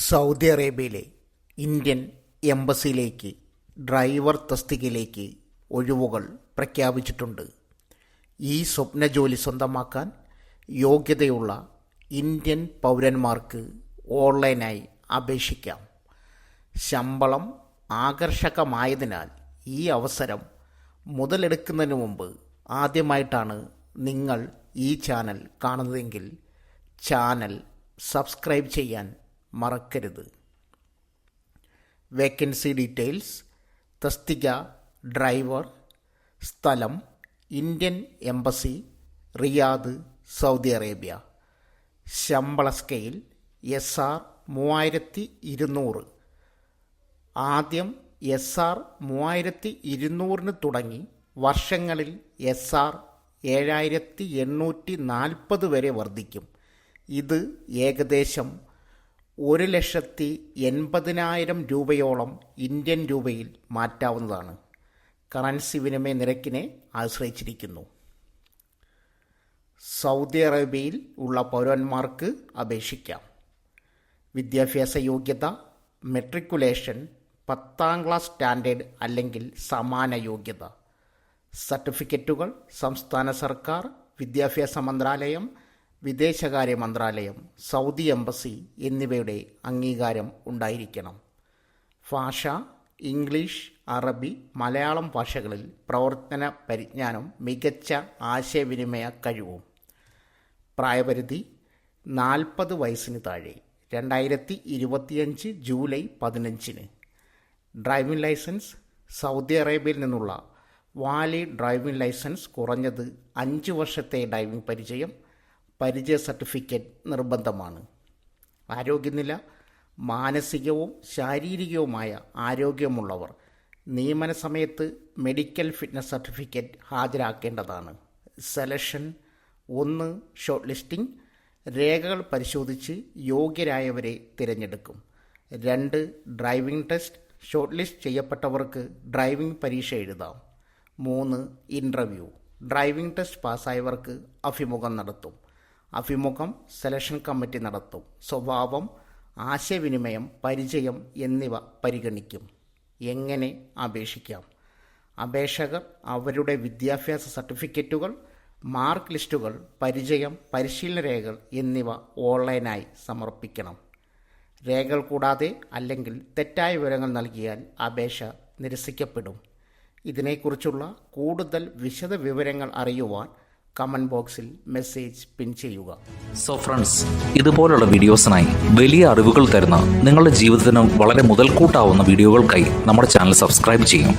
Saudi അറേബ്യയിലെ Indian എംബസിയിലേക്ക് driver തസ്തികയിലേക്ക് ഒഴിവുകൾ പ്രഖ്യാപിച്ചിട്ടുണ്ട്. ഈ സ്വപ്ന ജോലി സ്വന്തമാക്കാൻ യോഗ്യതയുള്ള ഇന്ത്യൻ പൗരന്മാർക്ക് ഓൺലൈനായി അപേക്ഷിക്കാം. ശമ്പളം ആകർഷകമായതിനാൽ ഈ അവസരം മുതലെടുക്കുന്നതിന് മുമ്പ് ആദ്യമായിട്ടാണ് നിങ്ങൾ ഈ ചാനൽ കാണുന്നതെങ്കിൽ ചാനൽ സബ്സ്ക്രൈബ് ചെയ്യാൻ മറക്കരുത്. വേക്കൻസി ഡീറ്റെയിൽസ്: തസ്തിക ഡ്രൈവർ, സ്ഥലം Indian embassy, Riyadh, Saudi Arabia. ശമ്പള സ്കെയിൽ SR 3200. ആദ്യം SR 3200 തുടങ്ങി വർഷങ്ങളിൽ SR 7840 വരെ വർദ്ധിക്കും. ഇത് ഏകദേശം 1,80,000 രൂപയോളം ഇന്ത്യൻ രൂപയിൽ മാറ്റാവുന്നതാണ്. കറൻസി വിനിമയ നിരക്കിനെ ആശ്രയിച്ചിരിക്കുന്നു. സൗദി അറേബ്യയിൽ ഉള്ള പൗരന്മാർക്ക് അപേക്ഷിക്കാം. വിദ്യാഭ്യാസ യോഗ്യത: മെട്രിക്കുലേഷൻ 10ാം ക്ലാസ് സ്റ്റാൻഡേർഡ് അല്ലെങ്കിൽ സമാന യോഗ്യത. സർട്ടിഫിക്കറ്റുകൾ: സംസ്ഥാന സർക്കാർ, വിദ്യാഭ്യാസ മന്ത്രാലയം, വിദേശകാര്യ മന്ത്രാലയം, സൗദി എംബസി എന്നിവയുടെ അംഗീകാരം ഉണ്ടായിരിക്കണം. ഭാഷ: ഇംഗ്ലീഷ്, അറബി, മലയാളം ഭാഷകളിൽ പ്രവർത്തന പരിജ്ഞാനം, മികച്ച ആശയവിനിമയ കഴിവും. പ്രായപരിധി: 40 വയസ്സിന് താഴെ. 2025 ജൂലൈ 15. ഡ്രൈവിംഗ് ലൈസൻസ്: സൗദി അറേബ്യയിൽ നിന്നുള്ള വാലിഡ് ഡ്രൈവിംഗ് ലൈസൻസ്, കുറഞ്ഞത് 5 വർഷത്തെ ഡ്രൈവിംഗ് പരിചയ സർട്ടിഫിക്കറ്റ് നിർബന്ധമാണ്. ആരോഗ്യനില: മാനസികവും ശാരീരികവുമായ ആരോഗ്യമുള്ളവർ നിയമന സമയത്ത് മെഡിക്കൽ ഫിറ്റ്നസ് സർട്ടിഫിക്കറ്റ് ഹാജരാക്കേണ്ടതാണ്. സെലക്ഷൻ: 1. ഷോർട്ട് ലിസ്റ്റിംഗ്, രേഖകൾ പരിശോധിച്ച് യോഗ്യരായവരെ തിരഞ്ഞെടുക്കും. 2. ഡ്രൈവിംഗ് ടെസ്റ്റ്, ഷോർട്ട് ലിസ്റ്റ് ചെയ്യപ്പെട്ടവർക്ക് ഡ്രൈവിംഗ് പരീക്ഷ എഴുതാം. 3. ഇൻ്റർവ്യൂ, ഡ്രൈവിംഗ് ടെസ്റ്റ് പാസ്സായവർക്ക് അഭിമുഖം നടത്തും. അഭിമുഖം സെലക്ഷൻ കമ്മിറ്റി നടത്തും. സ്വഭാവം, ആശയവിനിമയം, പരിചയം എന്നിവ പരിഗണിക്കും. എങ്ങനെ അപേക്ഷിക്കാം? അപേക്ഷകർ അവരുടെ വിദ്യാഭ്യാസ സർട്ടിഫിക്കറ്റുകൾ, മാർക്ക് ലിസ്റ്റുകൾ, പരിചയം, പരിശീലന രേഖകൾ എന്നിവ ഓൺലൈനായി സമർപ്പിക്കണം. രേഖകൾ കൂടാതെ അല്ലെങ്കിൽ തെറ്റായ വിവരങ്ങൾ നൽകിയാൽ അപേക്ഷ നിരസിക്കപ്പെടും. ഇതിനെക്കുറിച്ചുള്ള കൂടുതൽ വിശദ വിവരങ്ങൾ അറിയുവാൻ കമൻറ്റ് ബോക്സിൽ മെസ്സേജ് പിൻ ചെയ്യുക. സോ ഫ്രണ്ട്സ്, ഇതുപോലുള്ള വീഡിയോസിനായി വലിയ അറിവുകൾ തരുന്ന നിങ്ങളുടെ ജീവിതത്തിന് വളരെ മുതൽക്കൂട്ടാവുന്ന വീഡിയോകൾക്കായി നമ്മുടെ ചാനൽ സബ്സ്ക്രൈബ് ചെയ്യും.